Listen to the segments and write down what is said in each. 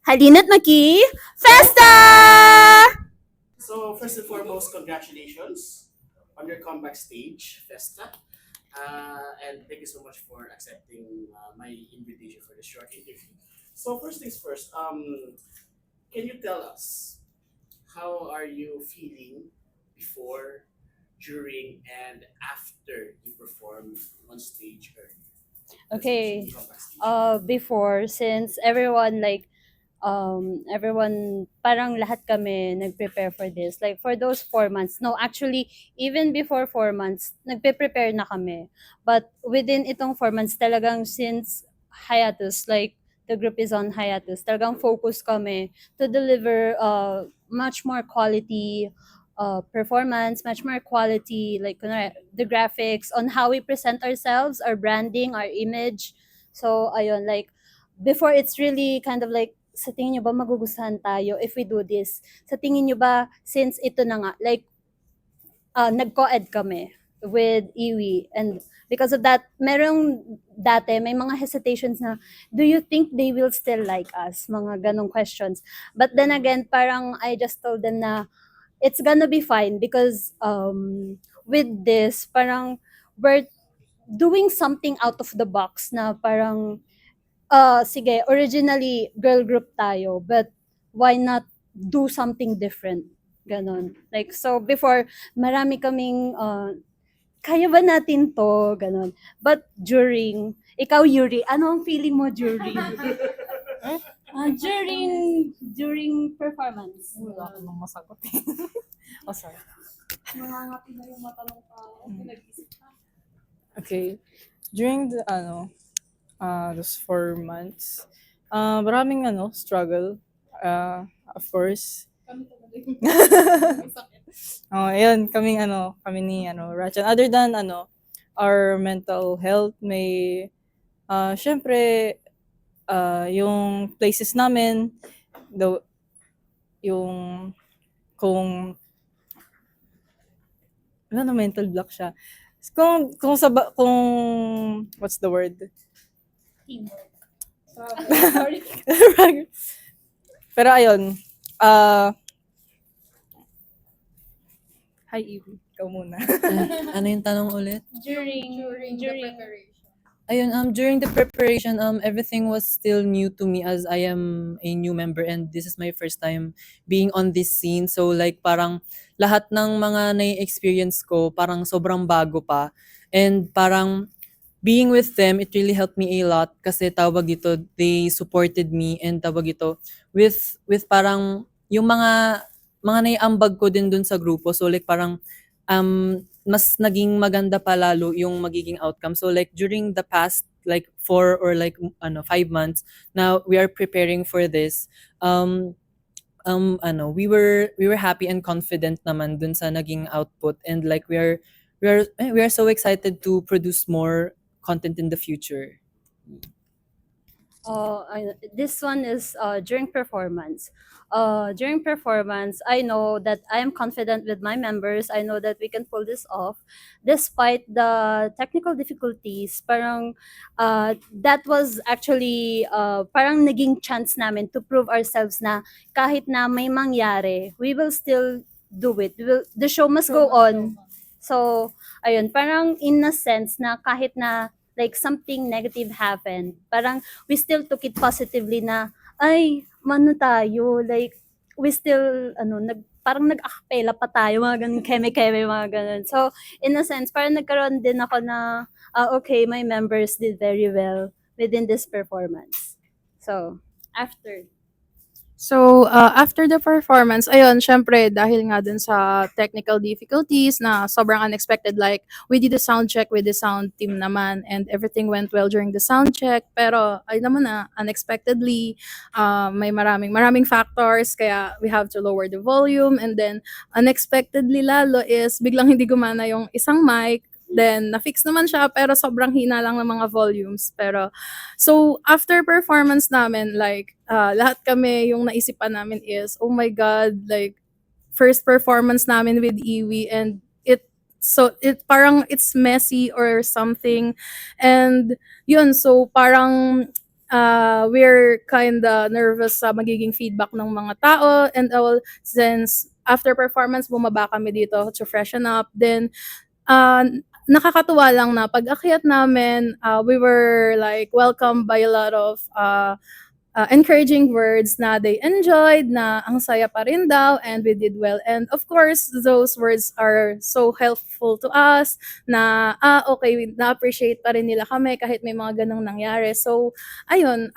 Halina't Maki Festa! So first and foremost, congratulations on your comeback stage, Festa. And thank you so much for accepting my invitation for the short interview. So first things first, can you tell us how are you feeling before, during, and after you perform on stage earlier? Okay. Comeback stage. Before, since everyone, parang lahat kami nagprepare for this. Like, for those 4 months. No, actually, even before 4 months, nagpe-prepare na kami. But within itong 4 months, talagang since hiatus, like, the group is on hiatus, talagang focus kami to deliver much more quality performance, much more quality, like, the graphics, on how we present ourselves, our branding, our image. So, ayun, like, before it's really kind of like, sa tingin nyo ba magugustuhan tayo if we do this? Sa tingin nyo ba, since ito na nga, like, nag-co-ed kami with Iwi, and because of that, merong dati, may mga hesitations na, do you think they will still like us? Mga ganong questions. But then again, parang I just told them na, it's gonna be fine because with this, parang we're doing something out of the box na parang sige, originally girl group tayo, but why not do something different? Ganon. Like, so before, marami kaming, kaya ba natin to? Ganon. But during, ikaw Yuri, ano ang feeling mo during? During performance. Wala ko nang masagot eh. Oh, sorry. Nangangati na yung mata ng tao. Nag-isip ka. Okay. During the, those 4 months, maraming, struggle. Of course. Kami talaga yung sakit. Ayun, kami ni, Rachan. Other than, our mental health, may, syempre, yung places namin, yung, kung, mental block siya. Kung, what's the word? Teamwork. Sorry. Pero ayun, hi Evie, ikaw muna. Ano yung tanong ulit? During the preparation. Ayun, during the preparation, everything was still new to me as I am a new member and this is my first time being on this scene. So like parang lahat ng mga na-experience ko parang sobrang bago pa. And parang being with them, it really helped me a lot kasi tawag dito, they supported me and tawag ito with parang yung mga naiambag ko din dun sa grupo. So like parang mas naging maganda pa lalo yung magiging outcome. So like during the past like 4 or like 5 months, now we are preparing for this. We were happy and confident naman dun sa naging output and like we are so excited to produce more content in the future. This one is during performance. During performance, I know that I am confident with my members. I know that we can pull this off, despite the technical difficulties. Parang that was actually parang naging chance namin to prove ourselves na kahit na may mangyari, we will still do it. The show must go on. So, ayun, parang in a sense na kahit na like something negative happened, parang we still took it positively na, ay, mano tayo, like, we still, parang nag-acapella pa tayo, mga ganun, keme-keme, mga ganun. So, in a sense, parang nagkaroon din ako na, okay, my members did very well within this performance. So, after. So, after the performance, ayun, syempre, dahil nga dun sa technical difficulties na sobrang unexpected, like, we did a sound check with the sound team naman, and everything went well during the sound check, pero, ay naman na, unexpectedly, may maraming factors, kaya we have to lower the volume, and then, unexpectedly lalo is, biglang hindi gumana yung isang mic, then, na-fix naman siya, pero sobrang hina lang ng mga volumes, pero, so, after performance namin, like, lahat kami, yung naisipan namin is, oh my God, like, first performance namin with Iwi, and it parang it's messy or something, and yun, so parang we're kinda nervous sa magiging feedback ng mga tao and all, since after performance bumaba kami dito to freshen up. Then nakakatuwa lang na pag akyat namin, we were like welcomed by a lot of encouraging words na they enjoyed, na ang saya pa rin daw, and we did well. And of course, those words are so helpful to us na, okay, na-appreciate pa rin nila kami kahit may mga ganong nangyari. So, ayun,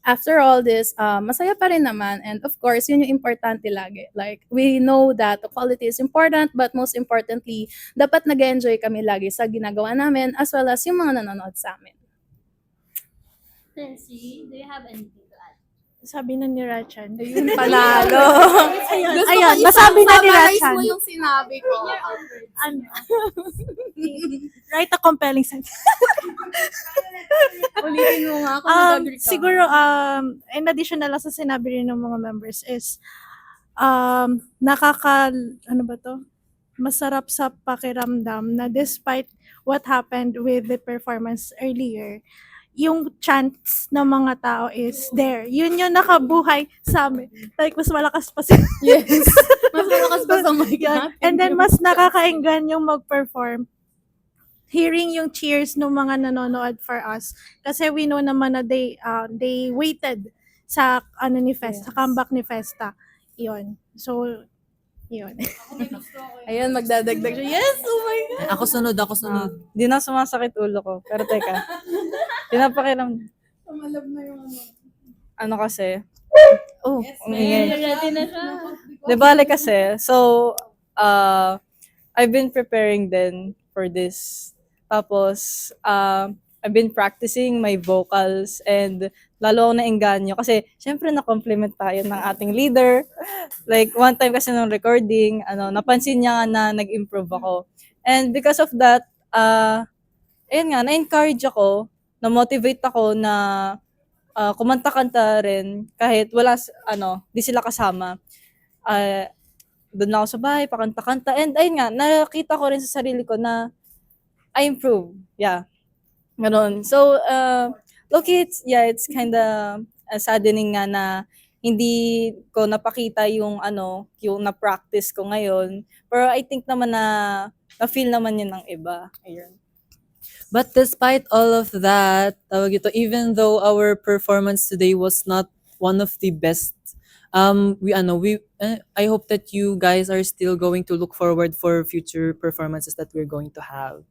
after all this, masaya pa rin naman. And of course, yun yung importante lagi. Like, we know that the quality is important, but most importantly, dapat nag-enjoy kami lagi sa ginagawa namin as well as yung mga nanonood sa amin. Nancy, do you have anything to add? Sabi na ni Rachan. Ayun, panalo. Ayun, nasabi na ni Rachan. mo yung sinabi ko. In your own words. Ano? Write a compelling sentence. Ulitin mo nga kung nag-agree ka. Siguro, in addition na lang sa sinabi rin ng mga members is, ano ba to? Masarap sa pakiramdam na despite what happened with the performance earlier, yung chants ng mga tao is there. Yun yung nakabuhay sa amin. Like, mas malakas pa sila. Yes. Mas malakas pa sa mic Yan. natin. And then, mas nakakainggan yung mag-perform. Hearing yung cheers ng mga nanonood for us. Kasi we know naman na they waited sa ni Festa, sa comeback ni Festa. Yun. So, yun. Ayun, magdadagdag siya. Yes! Oh my God! Ako sunod. Di na sumasakit ulo ko. Pero teka, pinapakiram. Ano kasi? Oh, ang ingay. Ready na siya. Di bale kasi, so, I've been preparing then for this. Tapos, I've been practicing my vocals and lalo ako naengganyo kasi syempre na-compliment tayo ng ating leader. Like, one time kasi nung recording, napansin niya nga na nag-improve ako. And because of that, ayun nga, na-encourage ako, na-motivate ako na kumanta-kanta rin kahit di sila kasama. Doon na ako sa bahay, pakanta-kanta. And ayun nga, nakita ko rin sa sarili ko na I improve. Yeah. Ganon. So, it's kinda saddening nga na hindi ko napakita yung yung na-practice ko ngayon. Pero I think naman na-feel naman yun ng iba. Ayun. But despite all of that, even though our performance today was not one of the best, I hope that you guys are still going to look forward for future performances that we're going to have.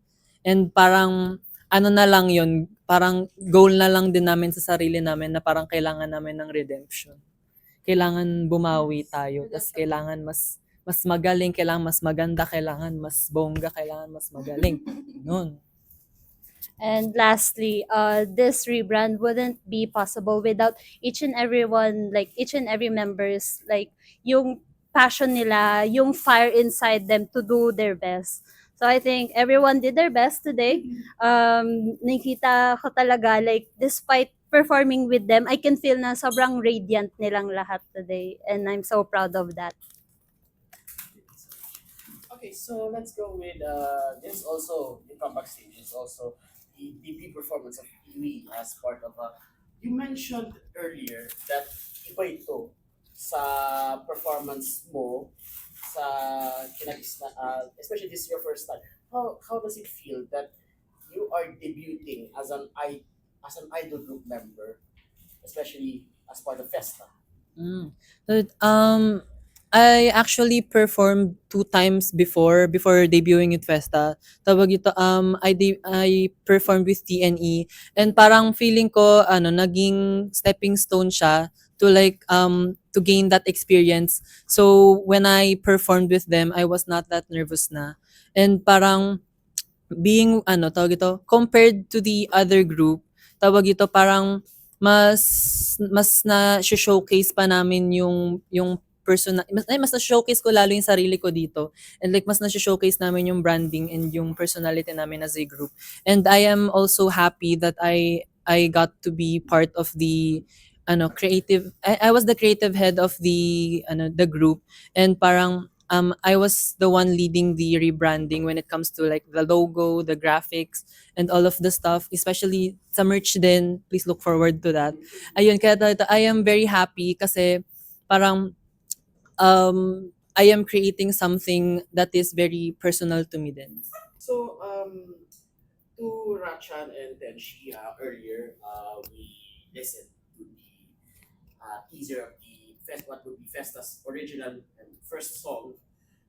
And parang na lang yun, parang goal na lang din namin sa sarili namin na parang kailangan namin ng redemption. Kailangan bumawi tayo, tas kailangan mas magaling, kailangan mas maganda, kailangan mas bongga, kailangan mas magaling. Nun. And lastly, this rebrand wouldn't be possible without each and every members, like, yung passion nila, yung fire inside them to do their best. So I think everyone did their best today. Nakita ko talaga, like, despite performing with them, I can feel na sobrang radiant nilang lahat today. And I'm so proud of that. Okay, so let's go with this also the comeback stage. It's also the debut performance of Iwi as part of you mentioned earlier that iba ito sa performance mo sa especially this is your first time. How does it feel that you are debuting as an idol group member, especially as part of Festa? So, I actually performed 2 times before debuting at Festa. I performed with TNE and parang feeling ko naging stepping stone siya to to gain that experience. So when I performed with them, I was not that nervous na. And parang being compared to the other group, parang mas na showcase pa namin yung mas na-showcase ko lalo yung sarili ko dito. And mas na-showcase namin yung branding and yung personality namin as a group. And I am also happy that I got to be part of the creative. I was the creative head of the group, and parang I was the one leading the rebranding when it comes to like the logo, the graphics, and all of the stuff, especially sa merch din. Please look forward to that. Ayun, kaya I am very happy kasi parang I am creating something that is very personal to me then. So, to Rachan and then Shia earlier, we listened to the teaser of the what would be Festa's original and first song,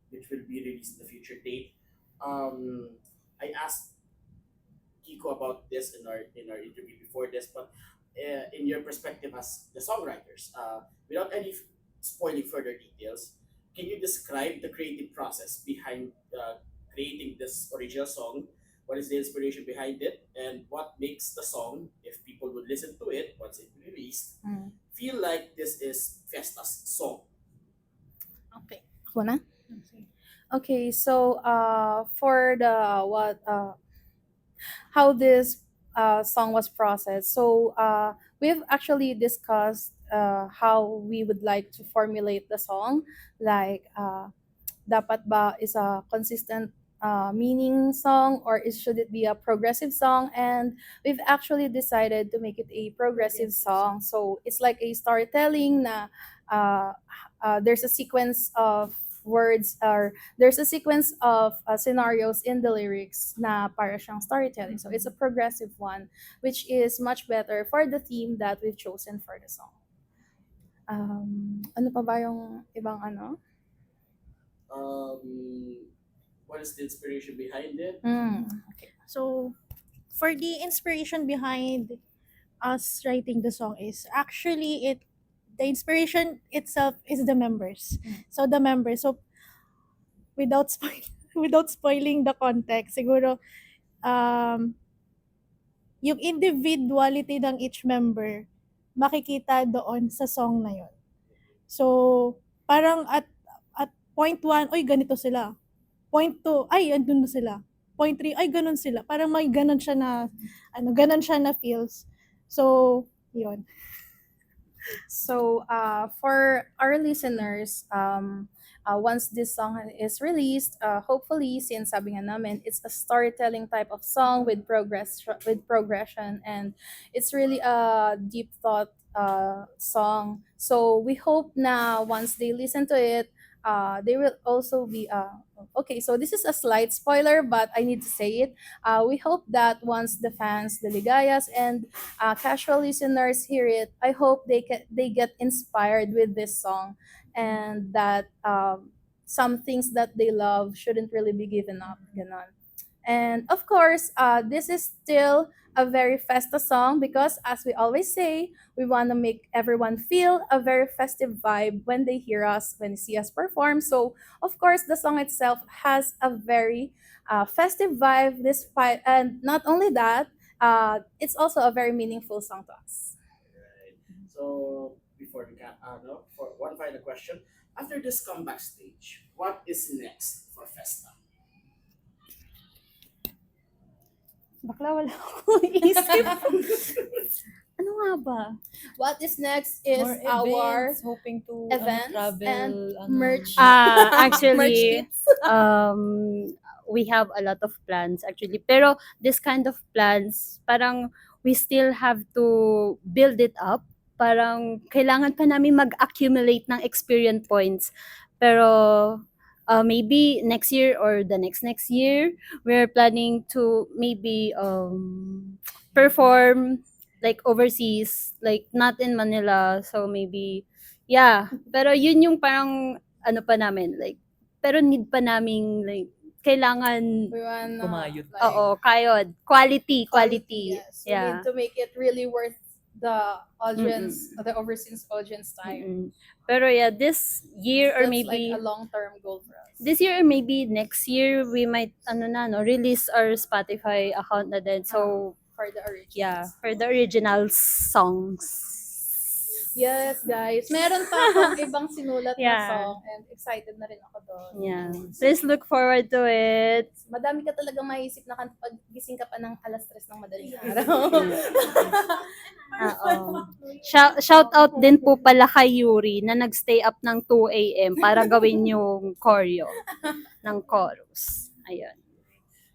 which will be released in the future date. I asked Kiko about this in our interview before this, but in your perspective as the songwriters, without any spoiling further details, can you describe the creative process behind creating this original song? What is the inspiration behind it, and what makes the song, if people would listen to it once it's released, feel like this is Festa's song? Okay. Ako na? Okay, so for the how this song was processed. So we've actually discussed how we would like to formulate the song. Like, dapat ba is a consistent meaning song, or should it be a progressive song? And we've actually decided to make it a progressive song. So it's like a storytelling na there's a sequence of words, or there's a sequence of scenarios in the lyrics na para siyang storytelling. So it's a progressive one, which is much better for the theme that we've chosen for the song. Ano pa ba yung ibang ano? What is the inspiration behind it? So, for the inspiration behind us writing the song is actually the inspiration itself is the members. So the members. So without without spoiling the context, siguro yung individuality ng each member makikita doon sa song na yon. So parang at point 1, oy ganito sila. Point 2, ay andun na sila. Point 3, ay ganun sila. Parang may ganun siya na ganun siya na feels. So, yun. So for our listeners, once this song is released, hopefully, since sabi nga namin, it's a storytelling type of song with progression, and it's really a deep thought song. So we hope na once they listen to it, they will also be okay. So this is a slight spoiler, but I need to say it. We hope that once the fans, the Ligayas, and casual listeners hear it, I hope they get inspired with this song, and that some things that they love shouldn't really be given up. Ganon. And of course, this is still a very Festa song because, as we always say, we want to make everyone feel a very festive vibe when they hear us, when they see us perform. So, of course, the song itself has a very festive vibe. Despite, and not only that, it's also a very meaningful song to us. Right. So before we can, for one final question, after this comeback stage, what is next for Festa? Bakla, wala akong isip. Ano nga ba? What is next is More our events, hoping to events travel, and merch. Actually, Merch we have a lot of plans actually. Pero this kind of plans, parang we still have to build it up. Parang kailangan pa namin mag-accumulate ng experience points. Pero maybe next year or the next year, we're planning to maybe perform like overseas, like not in Manila. So maybe, yeah. Pero yun yung parang ano pa namin, like, pero need pa naming like, kailangan, we wanna, Kumayod. like, oo, kayod. Quality. Yes. We Yeah. need to make it really worth the audience, the overseas audience time. Mm-mm. Pero yeah, this year or That's maybe like a long-term goal for us. this year or maybe next year we might release our Spotify account na din. So For the originals. yeah, for the original songs. Yes, guys. Meron pa akong ibang sinulat na Yeah. song, and excited na rin ako doon. Yeah. Please look forward to it. Madami ka talagang maisip na kanta pag gising ka pa ng 3:00 ng madaling araw. Oo. Shout out din po pala kay Yuri na nagstay up ng 2 a.m. para gawin yung choreo ng chorus. Ayun.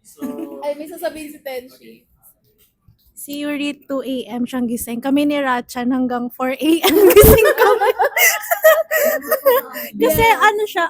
So, Ay, may sasabihin si Tenshi. Si Yuri 2 a.m. siyang gising. Kami ni Ratchan hanggang 4 a.m. gising kami. Kasi ano siya,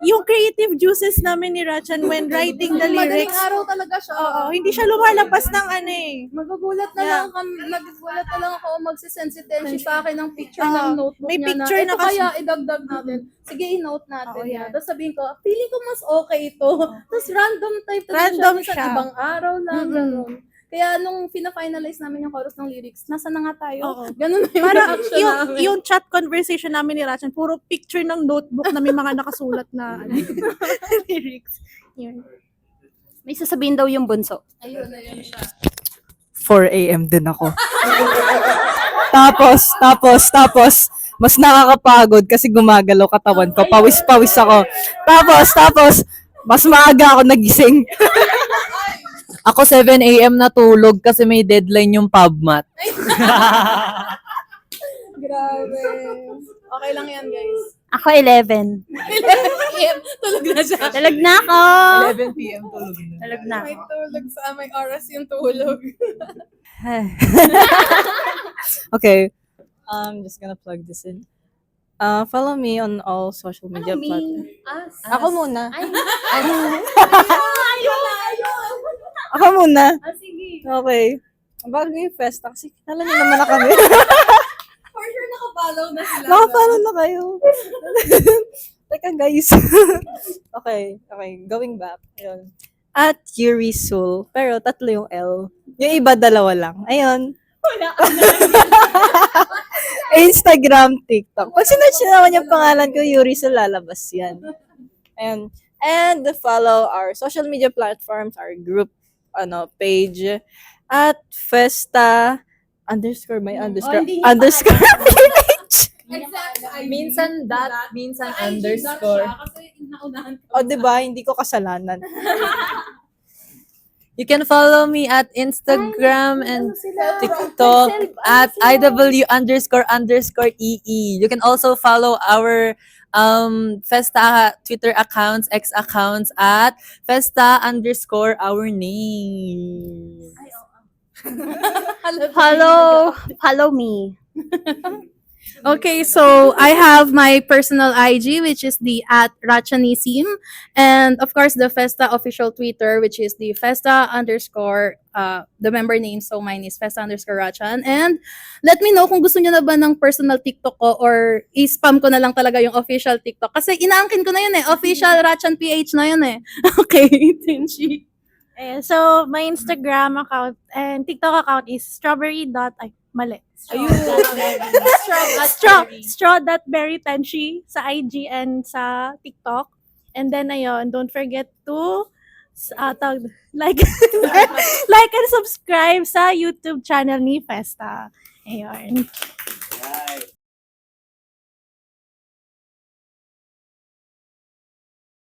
yung creative juices namin ni Ratchan when writing the Madaling lyrics. araw talaga siya. Oo, hindi siya lumalabas ng ano eh. Magugulat na Yeah. magugulat na lang ako mag-send si Tenshi sa akin ng picture Oo, ng notebook may niya picture na, na ito kasi- kaya idagdag natin. Sige, i-note natin Oo, yan. yan. Tapos sabihin ko, feeling ko mas okay ito. Tapos random type talaga Random siya. siya. Ibang araw lang. Mm-mm. Ganun. Kaya nung fina-finalize namin yung chorus ng lyrics, nasa na nga tayo? Oo. Ganun na yung Para reaction yung, namin. yung chat conversation namin ni Ratchan, puro picture ng notebook na may mga nakasulat na ano, lyrics. Yun. May sasabihin daw yung bunso. Ayun siya. 4 a.m. din ako. tapos, mas nakakapagod kasi gumagalaw katawan ko. Pawis-pawis ako. Tapos, mas maaga ako nagising. Ako 7 a.m. natulog kasi may deadline yung PubMat. Grabe. Okay lang yan, guys. Ako 11. Tulog na siya. Talag na ako! 11 p.m. tulog na. Talag na ako. May tulog sa may oras yung tulog. Okay. I'm just gonna plug this in. Follow me on all social media platforms. Ako muna. Ako muna. Sige. Okay. Bago yung festa, kasi kilala niyo naman na kami. For sure, nakapollow na sila. Nakapalo na kayo. Teka guys. okay. Going back. Ayun. At Yuri Sul. Pero 3 yung L. Yung iba 2 lang. Ayun. Instagram, TikTok. Pag sinerch nyo naman yung pangalan ko, Yuri Sul, lalabas yan. Ayun. And follow our social media platforms, our group page at Festa _ PH. Minsan minsan underscore. Kasi naunahan O, diba? Hindi ko kasalanan. You can follow me at Instagram and TikTok at IW__EE. You can also follow our Festa Twitter accounts, X accounts at Festa_our name. Follow me. Okay, so I have my personal IG, which is the @Rachanisim, and of course the Festa official Twitter, which is the Festa _ the member name. So mine is Festa _Rachan. And let me know kung gusto niyo na ba ng personal TikTok ko or i-spam ko na lang talaga yung official TikTok. Kasi inaangkin ko na yun eh. Official Rachan PH na yun eh. Okay, Tinshi. Ayan, so, my Instagram account and TikTok account is mali. Straw.berrytenshi sa IG and sa TikTok. And then, ayun, don't forget to like like and subscribe sa YouTube channel ni Festa. Ayun.